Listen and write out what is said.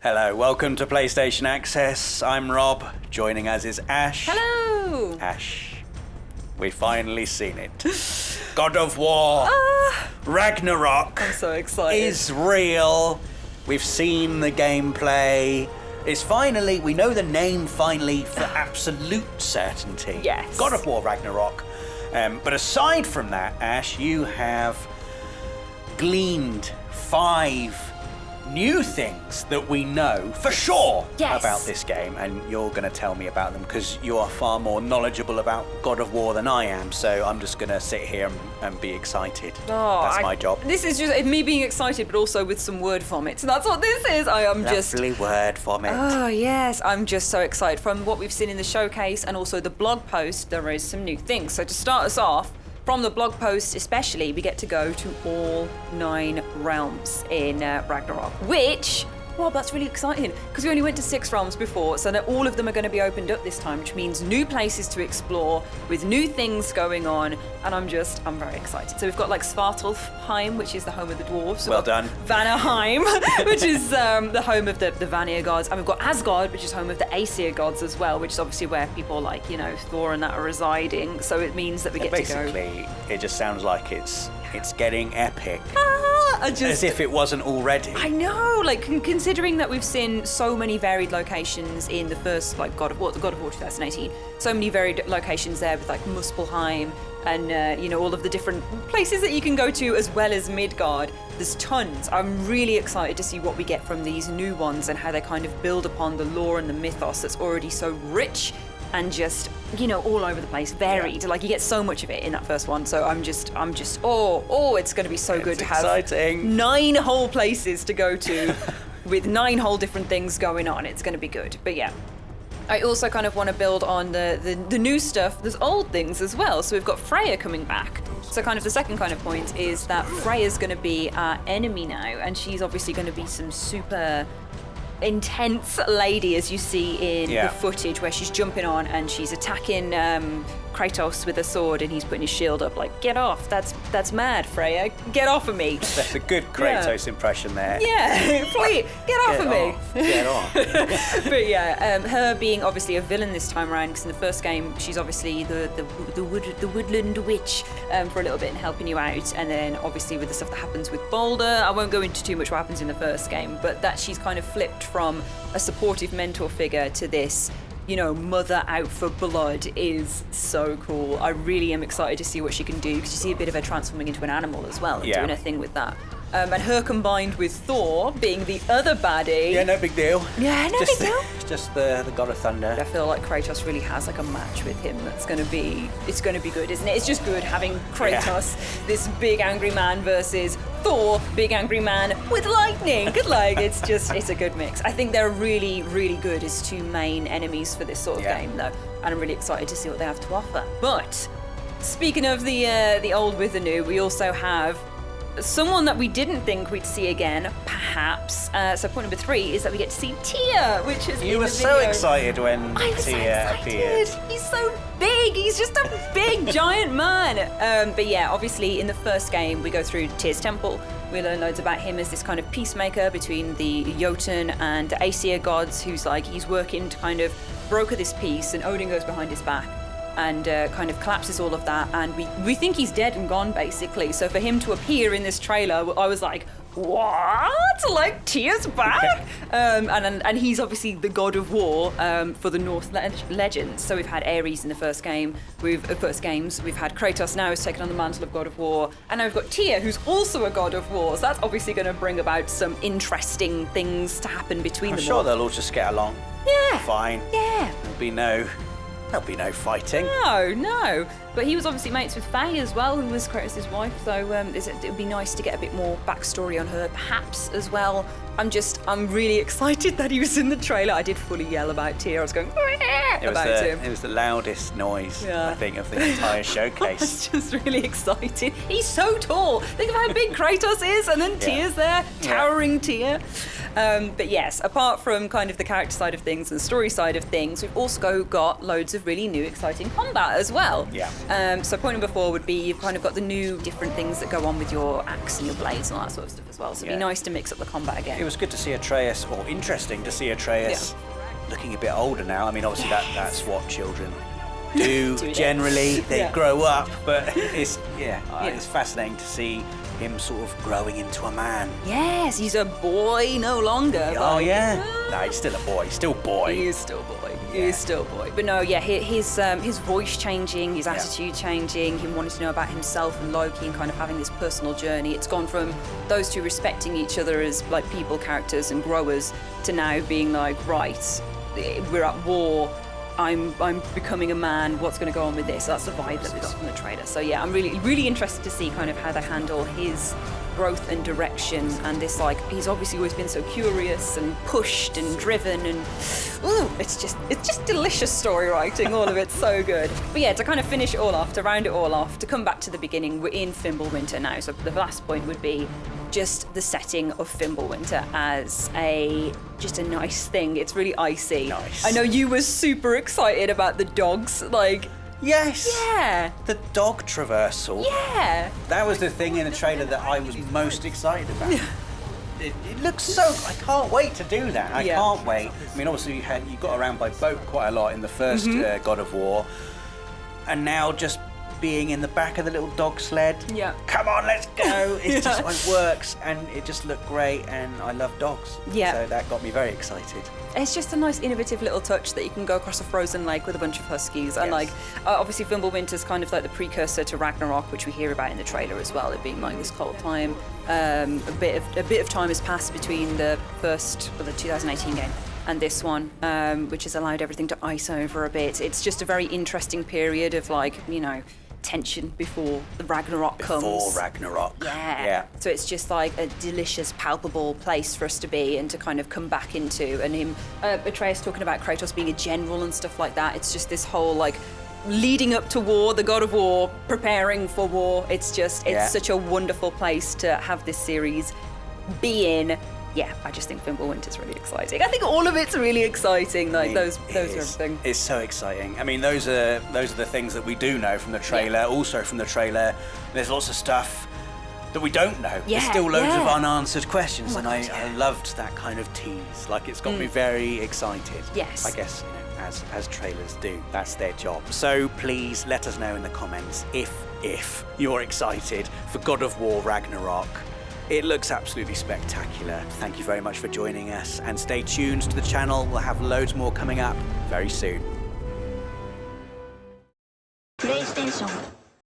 Hello, welcome to PlayStation Access. I'm Rob, joining us is Ash. Hello! Ash, we've finally seen it. God of War Ragnarok I'm so excited. is real. We've seen the gameplay. It's finally, we know the name finally for absolute certainty. Yes. God of War Ragnarok. But aside from that, Ash, you have gleaned 5 new things that we know for sure about this game, and you're going to tell me about them because you are far more knowledgeable about God of War than I am, so I'm just going to sit here and be excited. That's my job. This is just me being excited, but also with some word vomit. So that's what this is. I am Lovely word vomit. Oh, yes. I'm just so excited. From what we've seen in the showcase and also the blog post, there is some new things. So to start us off, from the blog post especially, we get to go to all 9 realms in Ragnarok, which, well, that's really exciting because we only went to 6 realms before, so that all of them are going to be opened up this time, which means new places to explore with new things going on, and I'm very excited. So we've got like Svartalfheim, which is the home of the dwarves. Well done. Vanaheim, which is the home of the Vanir gods, and we've got Asgard, which is home of the Aesir gods as well, which is obviously where people like, Thor and that are residing, so it means that we get to go. Basically, it just sounds like it's getting epic. As if it wasn't already. I know, like considering that we've seen so many varied locations in the first God of War 2018, so many varied locations there with like Muspelheim and all of the different places that you can go to, as well as Midgard. There's tons. I'm really excited to see what we get from these new ones and how they kind of build upon the lore and the mythos that's already so rich and just, all over the place, varied. Yeah. Like, you get so much of it in that first one. So I'm just, it's going to be so good to have 9 whole places to go to with 9 whole different things going on. It's going to be good. But yeah. I also kind of want to build on the new stuff. There's old things as well. So we've got Freyja coming back. So kind of the second kind of point is that Freyja's going to be our enemy now. And she's obviously going to be some super intense lady, as you see in the footage, where she's jumping on and she's attacking Kratos with a sword, and he's putting his shield up like, get off, that's mad, Freyja, get off of me. That's a good Kratos impression there. Yeah, please, get off of me. Get off. But yeah, her being obviously a villain this time around, because in the first game she's obviously the woodland witch for a little bit and helping you out, and then obviously with the stuff that happens with Baldur, I won't go into too much what happens in the first game, but that she's kind of flipped from a supportive mentor figure to this mother out for blood is so cool. I really am excited to see what she can do, because you see a bit of her transforming into an animal as well and doing her thing with that. And her combined with Thor being the other baddie. Yeah, no big deal. Yeah, no big deal. Just the God of Thunder. I feel like Kratos really has like a match with him it's going to be good, isn't it? It's just good having Kratos, this big angry man, versus Thor, big angry man with lightning. It's a good mix. I think they're really, really good as 2 main enemies for this sort of game, though. And I'm really excited to see what they have to offer. But speaking of the old with the new, we also have someone that we didn't think we'd see again, perhaps. So point number 3 is that we get to see Tyr, which is You were so excited when Tyr appeared. He's so big. He's just a big, giant man. But yeah, obviously in the first game, we go through Tyr's temple. We learn loads about him as this kind of peacemaker between the Jotun and the Aesir gods, he's working to kind of broker this peace, and Odin goes behind his back and kind of collapses all of that, and we think he's dead and gone, basically. So for him to appear in this trailer, I was like, what? Like, Tyr's back? And he's obviously the god of war for the Norse legends. So we've had Ares in the first games. We've had Kratos now who's taken on the mantle of god of war, and now we've got Tyr, who's also a god of war. So that's obviously going to bring about some interesting things to happen between them. I'm sure they'll all just get along. Yeah. Fine. Yeah. There'll be no fighting. No. But he was obviously mates with Freyja as well, who was Kratos' wife. So it would be nice to get a bit more backstory on her, perhaps, as well. I'm really excited that he was in the trailer. I did fully yell about Tyr. I was going about him. It was the loudest noise, I think, of the entire showcase. I was just really excited. He's so tall. Think of how big Kratos is, and then Tyr's there, towering Tyr. But yes, apart from kind of the character side of things and the story side of things, we've also got loads of really new exciting combat as well. Yeah. So point number 4 would be you've kind of got the new different things that go on with your axe and your blades and all that sort of stuff as well. So it'd be nice to mix up the combat again. It was good to see Atreus, or interesting to see Atreus looking a bit older now. I mean, obviously that's what children do generally. They grow up, but it's fascinating to see him sort of growing into a man. Yes, he's a boy no longer. Oh yeah. No, he's still a boy. Still boy. He is still boy. He is still boy. But no, yeah, his voice changing, his attitude changing, him wanting to know about himself and Loki and kind of having this personal journey. It's gone from those two respecting each other as like people, characters and growers to now being like, right, we're at war. I'm becoming a man. What's going to go on with this? That's the vibe that we got from the trailer. So yeah, I'm really interested to see kind of how they handle his growth and direction, and this, like, he's obviously always been so curious and pushed and driven, and it's just delicious story writing. All of it's so good. But yeah, to kind of finish it all off, to round it all off, to come back to the beginning, we're in Fimbulwinter now. So the last point would be just the setting of Fimbulwinter as just a nice thing. It's really icy. Nice. I know you were super excited about the dogs, like. Yes. Yeah. The dog traversal. Yeah. That was the thing in the trailer that I was most excited about. It looks so. I can't wait to do that. I can't wait. I mean, obviously you got around by boat quite a lot in the first God of War, and now just being in the back of the little dog sled. Yeah. Come on, let's go. It just it works, and it just looked great, and I love dogs. Yeah. So that got me very excited. It's just a nice innovative little touch that you can go across a frozen lake with a bunch of huskies. And like, obviously Fimbulwinter's kind of like the precursor to Ragnarok, which we hear about in the trailer as well, it being like this cold time. A bit of time has passed between the 2018 game and this one, which has allowed everything to ice over a bit. It's just a very interesting period of, like, you know, tension before the Ragnarok comes. Before Ragnarok. Yeah. So it's just like a delicious, palpable place for us to be and to kind of come back into. And him, Atreus talking about Kratos being a general and stuff like that. It's just this whole, like, leading up to war, the god of war, preparing for war. It's such a wonderful place to have this series be in. Yeah, I just think Fimbulwinter's really exciting. I think all of it's really exciting. Like, those are everything. It's so exciting. I mean, those are the things that we do know from the trailer. Yeah. Also from the trailer, there's lots of stuff that we don't know. Yeah, there's still loads of unanswered questions, and God, I loved that kind of tease. Like, it's got me very excited. Yes. I guess, you know, as trailers do. That's their job. So please let us know in the comments if you're excited for God of War Ragnarok. It looks absolutely spectacular. Thank you very much for joining us, and stay tuned to the channel. We'll have loads more coming up very soon.